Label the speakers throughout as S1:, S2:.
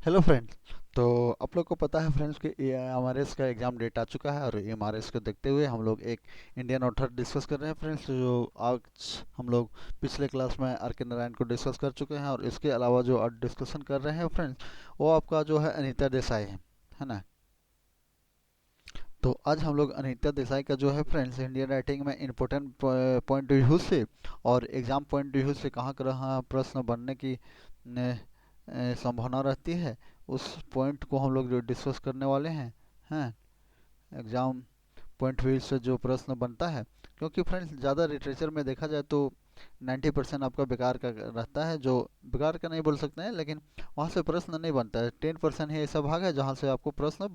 S1: Hello friends. तो आप लोग को पता है फ्रेंड्स कि एमआरएस का एग्ज़ाम डेट आ चुका है और एमआरएस को देखते हुए हम लोग एक इंडियन ऑथर डिस्कस कर रहे हैं फ्रेंड्स। जो आज हम लोग पिछले क्लास में आर के नारायण को डिस्कस कर चुके हैं और इसके अलावा जो आज डिस्कशन कर रहे हैं फ्रेंड्स, वो आपका जो है अनीता देसाई है ना। तो आज हम लोग अनीता देसाई का जो है फ्रेंड्स इंडियन राइटिंग में इम्पोर्टेंट पॉइंट व्यू से और एग्ज़ाम पॉइंट व्यू से कहाँ कहाँ प्रश्न बनने की संभावना रहती है, उस पॉइंट को हम लोग जो डिस्कस करने वाले हैं। एग्ज़ाम पॉइंट व्यू से जो प्रश्न बनता है, क्योंकि फ्रेंड्स ज़्यादा लिटरेचर में देखा जाए तो 90% आपका बेकार का रहता है। जो बेकार का नहीं बोल सकते हैं, लेकिन वहाँ से प्रश्न नहीं बनता है। 10% ही ऐसा भाग है जहाँ से आपको प्रश्न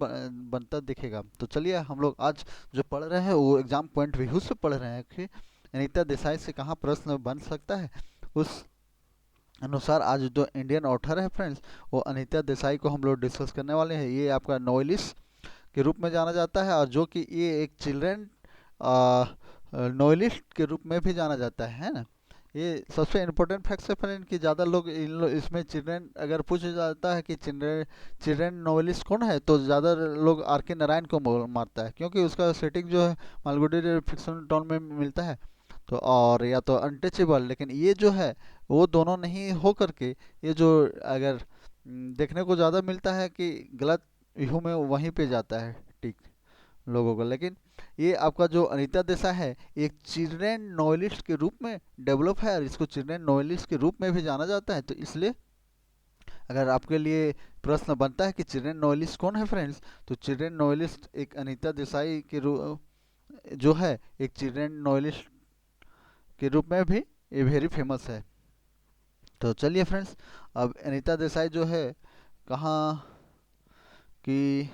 S1: बनता दिखेगा। तो चलिए हम लोग आज जो पढ़ रहे हैं वो एग्ज़ाम पॉइंट व्यू से पढ़ रहे हैं कि अनीता देसाई से कहाँ प्रश्न बन सकता है। उस अनुसार आज जो इंडियन ऑथर है फ्रेंड्स, वो अनीता देसाई को हम लोग डिस्कस करने वाले हैं। ये आपका नॉवेलिस्ट के रूप में जाना जाता है, और जो कि ये एक चिल्ड्रन नॉवेलिस्ट के रूप में भी जाना जाता है ना। ये सबसे इम्पोर्टेंट फैक्ट है फ्रेंड कि ज़्यादा लोग इसमें चिल्ड्रन अगर पूछा जाता है कि चिल्ड्रन चिल्ड्रन नॉवेलिस्ट कौन है, तो ज़्यादा लोग आर के नारायण को मारता है, क्योंकि उसका सेटिंग जो है मालगुडी फिक्शन टाउन में मिलता है। तो और या तो अनटचेबल, लेकिन ये जो है वो दोनों नहीं हो करके, ये जो अगर देखने को ज़्यादा मिलता है कि गलत व्यू में वहीं पे जाता है ठीक लोगों को। लेकिन ये आपका जो अनीता देसाई है एक चिल्ड्रेन नॉवेलिस्ट के रूप में डेवलप है, और इसको चिल्ड्रेन नॉवेलिस्ट के रूप में भी जाना जाता है। तो इसलिए अगर आपके लिए प्रश्न बनता है कि चिल्ड्रेन नॉवेलिस्ट कौन है फ्रेंड्स, तो चिल्ड्रेन नॉवेलिस्ट एक अनीता देसाई के रूप जो है एक चिल्ड्रेन नॉवेलिस्ट के रूप में भी ये वेरी फेमस है। तो चलिए फ्रेंड्स, अब अनीता देसाई जो है कहाँ की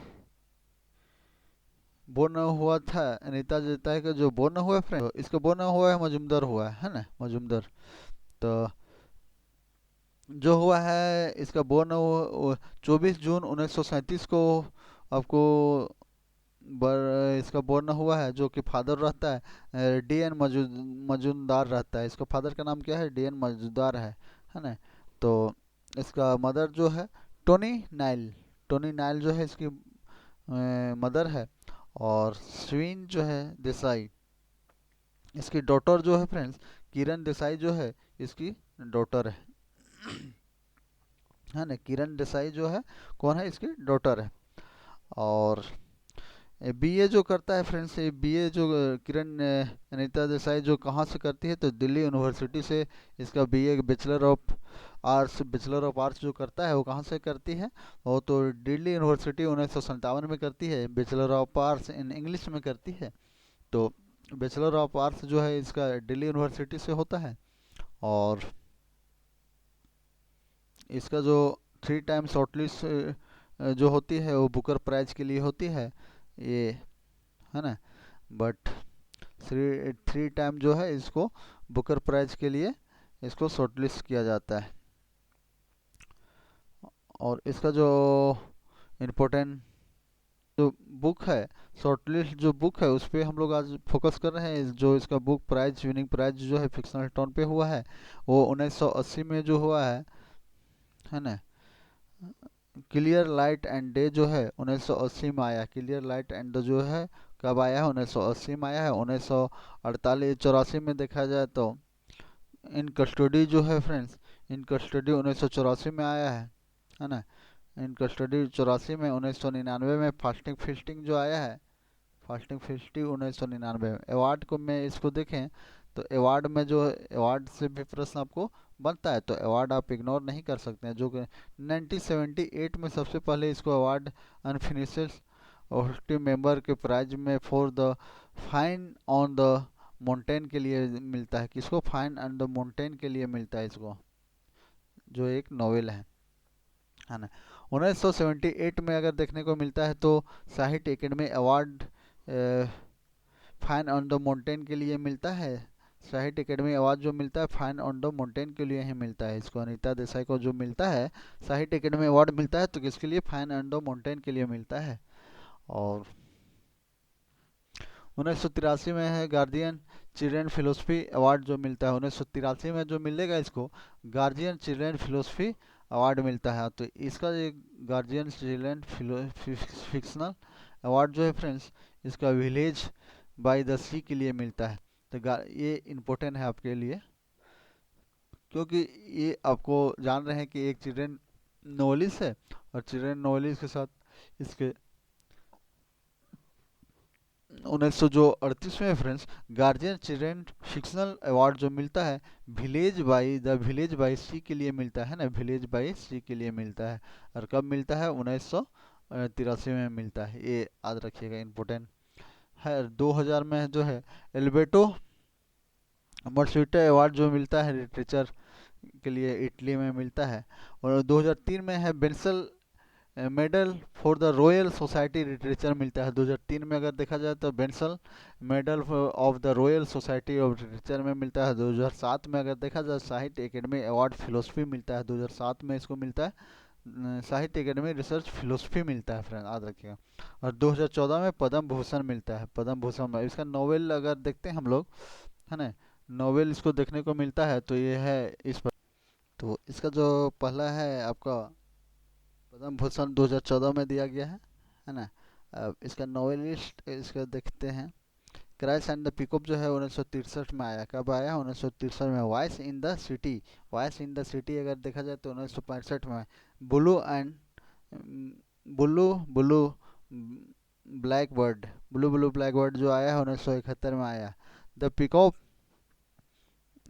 S1: बोर्न हुआ था। अनीता देसाई का जो बोर्न हुआ है फ्रेंड, तो इसका बोर्न हुआ है मजूमदार हुआ है ना, मजूमदार। तो जो हुआ है इसका बोर्न 24 जून 1937 को आपको इसका बोर्न हुआ है। जो कि फादर रहता है डी एन मजूमदार रहता है। इसका फादर का नाम क्या है, डी एन मजूमदार है ना। तो इसका मदर जो है टोनी नाइल, टोनी नाइल जो है इसकी मदर है। और स्वीन जो है देसाई इसकी डॉटर जो है फ्रेंड्स, किरण देसाई जो है इसकी डॉटर है ना। किरण देसाई जो है कौन है, इसकी डॉटर है। और बीए जो करता है फ्रेंड्स, ये बीए जो किरण अनीता देसाई जो कहाँ से करती है, तो दिल्ली यूनिवर्सिटी से इसका बीए बैचलर ऑफ आर्ट्स जो करता है वो कहाँ से करती है, वो तो दिल्ली यूनिवर्सिटी 1957 में करती है। Bachelor of arts in English में करती है। तो बैचलर ऑफ आर्ट्स जो है इसका दिल्ली यूनिवर्सिटी से होता है। और इसका जो 3 टाइम शॉर्टलिस्ट जो होती है वो बुकर प्राइज के लिए होती है ये, है ना। बट थ्री टाइम जो है इसको बुकर प्राइज के लिए इसको शॉर्टलिस्ट किया जाता है। और इसका जो इम्पोर्टेंट जो बुक है, शॉर्टलिस्ट जो बुक है उस पर हम लोग आज फोकस कर रहे हैं। जो इसका बुक प्राइज विनिंग प्राइज जो है फिक्शनल टोन पे हुआ है, वो 1980 में जो हुआ है ना। क्लियर लाइट एंड डे जो है 1980 में आया। क्लियर लाइट एंड डे जो है कब आया है, 1980 में आया है। 1948 84 में देखा जाए तो इन कस्टडी जो है फ्रेंड्स, इन कस्टडी 1984 में आया है ना। इन कस्टडी 84 में। 1999 में फास्टिंग फिस्टिंग जो आया है, फास्टिंग फिस्टिंग 1999 में। अवार्ड को में इसको देखें तो अवार्ड में जो अवार्ड से भी प्रश्न आपको बनता है, तो अवार्ड आप इग्नोर नहीं कर सकते हैं। जो कि 1978 में सबसे पहले इसको अवार्ड अनफिनिश्ड होस्टिंग मेंबर के प्राइज में for the fine on the mountain के लिए मिलता है। किसको, फाइन ऑन द माउंटेन के लिए मिलता है इसको, जो एक नॉवेल है ना। 1978 में अगर देखने को मिलता है तो साहित्य academy award fine on the mountain के लिए मिलता है। साहित्य एकेडमी अवार्ड जो मिलता है फाइन ऑन द माउंटेन के लिए ही मिलता है। इसको अनीता देसाई को जो मिलता है साहित्य एकेडमी अवार्ड मिलता है, तो किसके लिए, फाइन ऑन द माउंटेन के लिए मिलता है। और 1983 में है गार्जियन चिल्ड्रन फिलोसफी अवार्ड जो मिलता है। 1983 में जो मिलेगा इसको गार्जियन चिल्ड्रन फिलोसफी अवार्ड मिलता है। तो इसका ये गार्जियन चिल्ड्रन फिक्शनल अवार्ड जो है फ्रेंड्स, इसका विलेज बाय द सी के लिए मिलता है। तो ये इम्पोर्टेंट है आपके लिए, क्योंकि ये आपको जान रहे हैं कि एक चिल्ड्रन नोवेलिस्ट है, और चिल्ड्रन नोवेलिस्ट के साथ इसके 1938 में friends guardian children fictional award जो मिलता है विलेज बाई सी के लिए मिलता है ना, विलेज बाई सी के लिए मिलता है। और कब मिलता है? 1983 में मिलता है। ये याद रखिएगा, इम्पोर्टेंट है। 2000 में जो है एल्बर्टो मर्सिटा अवार्ड जो मिलता है लिटरेचर के लिए, इटली में मिलता है। और 2003 में है Benson Medal for the Royal Society Literature मिलता है। 2003 में अगर देखा जाए तो Benson Medal of the Royal Society of Literature में मिलता है। 2007 में अगर देखा जाए साहित्य एकेडमी अवार्ड फिलोसफी मिलता है। 2007 में इसको मिलता है साहित्य एकेडमी रिसर्च फिलोसफी मिलता है फ्रेंड, याद रखिएगा। और 2014 में पद्म भूषण मिलता है। पद्म भूषण में इसका नोवेल अगर देखते हैं हम लोग, है ना, नोवेल इसको देखने को मिलता है, तो ये है इस पर। तो इसका जो पहला है आपका पद्म भूषण 2014 में दिया गया है ना। अब इसका नॉवेलिस्ट इसका देखते हैं। क्राइस्ट एंड द पिकअप जो है 1963 में आया। कब आया? 1963 में। Voice in the city, voice in the city अगर देखा जाए तो 1965 में। Blue and blue blue black bird, blue blue black bird जो आया है 1971 में आया। द पिकअप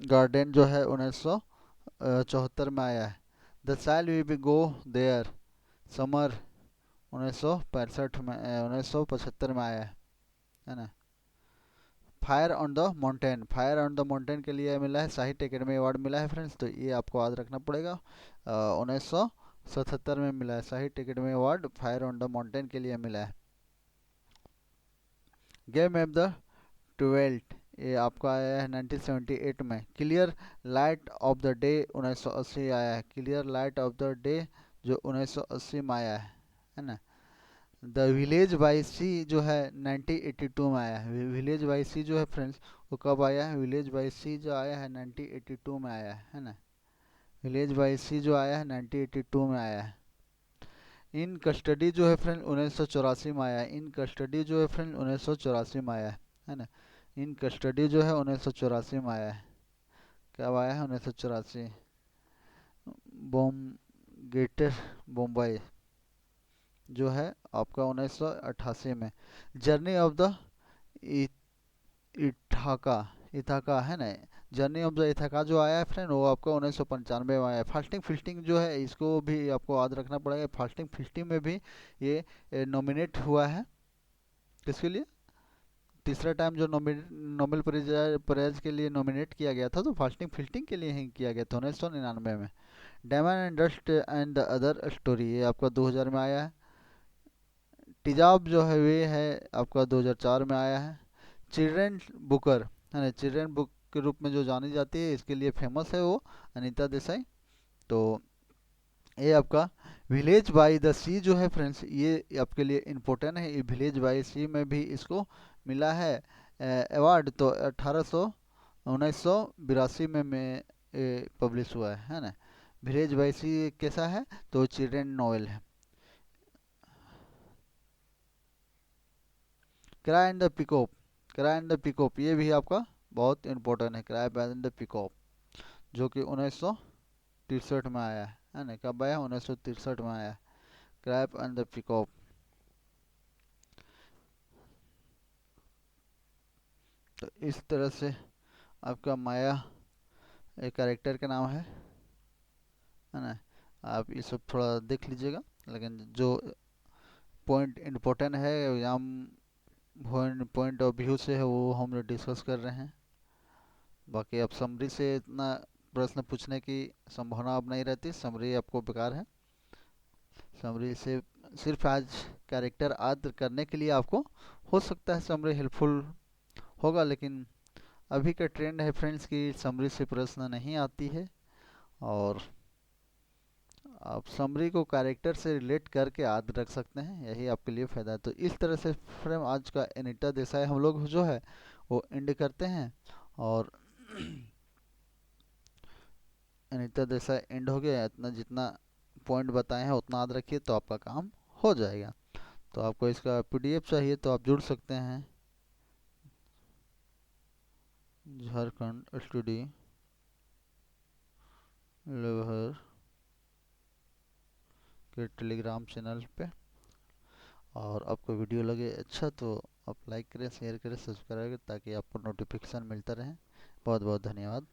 S1: गार्डन जो है 1974 में आया है। The child we be go there summer 1965 में 1975 में आया है ना। Fire on the mountain, fire on the mountain के लिए मिला है साहित्य अकेडमी अवार्ड मिला है फ्रेंड्स, तो ये आपको याद रखना पड़ेगा। 1977 में मिला है साहित्य academy award, fire on the mountain के लिए मिला है। गेम ऑफ द ट्वेल्थ ये आपका आया है 1978 में। Clear light of the day 1980 आया है। Clear light of the day जो 1980 में आया है ना। द विलेज बाई सी जो है 1982 में आया है। विलेज बाई सी जो है फ्रेंड्स वो कब आया है? विलेज बाई सी जो आया है 1982 में आया है ना। विलेज बाई सी जो आया है 1982 में आया है। इन कस्टडी जो है फ्रेंड 1984 में आया है। इन कस्टडी जो है फ्रेंड 1984 में आया है ना। इन कस्टडी जो है 1984 में आया है। कब आया है? 1984। बॉम गेटर बम्बई जो है आपका 1988 में। Journey of the Ithaca, Ithaca है ना। जर्नी ऑफ द इथाका जो आया है फ्रेंड वो आपका 1995 में आया है। फास्टिंग फिल्टिंग जो है इसको भी आपको याद रखना पड़ेगा। फास्टिंग फिल्टिंग में भी ये नॉमिनेट हुआ है। किसके लिए? तीसरा टाइम जो नोबेल प्राइज के लिए नॉमिनेट किया गया था, तो फास्टिंग फिल्टिंग के लिए ही किया गया था 1999 में। Diamond and dust and the other story ये आपका 2000 में आया है। तिजाब जो है वे है आपका 2004 में आया है। चिल्ड्रेन बुकर है ना, चिल्ड्रेन बुक के रूप में जो जानी जाती है, इसके लिए फेमस है वो अनीता देसाई। तो ये आपका विलेज बाय द सी जो है फ्रेंड्स ये आपके लिए इम्पोर्टेंट है। ये विलेज बाय सी में भी इसको मिला है अवार्ड। तो 1982 में पब्लिश हुआ है ना। विलेज बाय सी कैसा है? तो चिल्ड्रेन नॉवेल है। Cry and the peacock, cry and the peacock ये भी आपका बहुत इंपॉर्टेंट है। क्राई एंड द पिकॉक जो कि 1963 में आया है ना। कब आया? 1963 में आया। Cry and the peacock. तो इस तरह से आपका माया एक कैरेक्टर का नाम है ना। आप ये सब थोड़ा देख लीजिएगा, लेकिन जो पॉइंट इम्पोर्टेंट है एग्जाम पॉइंट ऑफ व्यू से है वो हम लोग डिस्कस कर रहे हैं। बाकी अब समरी से इतना प्रश्न पूछने की संभावना अब नहीं रहती, समरी आपको बेकार है। समरी से सिर्फ आज कैरेक्टर याद करने के लिए आपको हो सकता है समरी हेल्पफुल होगा, लेकिन अभी का ट्रेंड है फ्रेंड्स कि समरी से प्रश्न नहीं आती है, और आप समरी को कैरेक्टर से रिलेट करके याद रख सकते हैं, यही आपके लिए फ़ायदा है। तो इस तरह से फ्रेंड आज का अनीता देसाई हम लोग जो है वो एंड करते हैं। और अनीता देसाई एंड हो गया इतना जितना पॉइंट बताए हैं उतना याद रखिए तो आपका काम हो जाएगा। तो आपको इसका पीडीएफ चाहिए तो आप जुड़ सकते हैं झारखंड स्टडी लेवहर के टेलीग्राम चैनल पे। और आपको वीडियो लगे अच्छा तो आप लाइक करें, शेयर करें, सब्सक्राइब करें ताकि आपको नोटिफिकेशन मिलता रहे। बहुत बहुत धन्यवाद।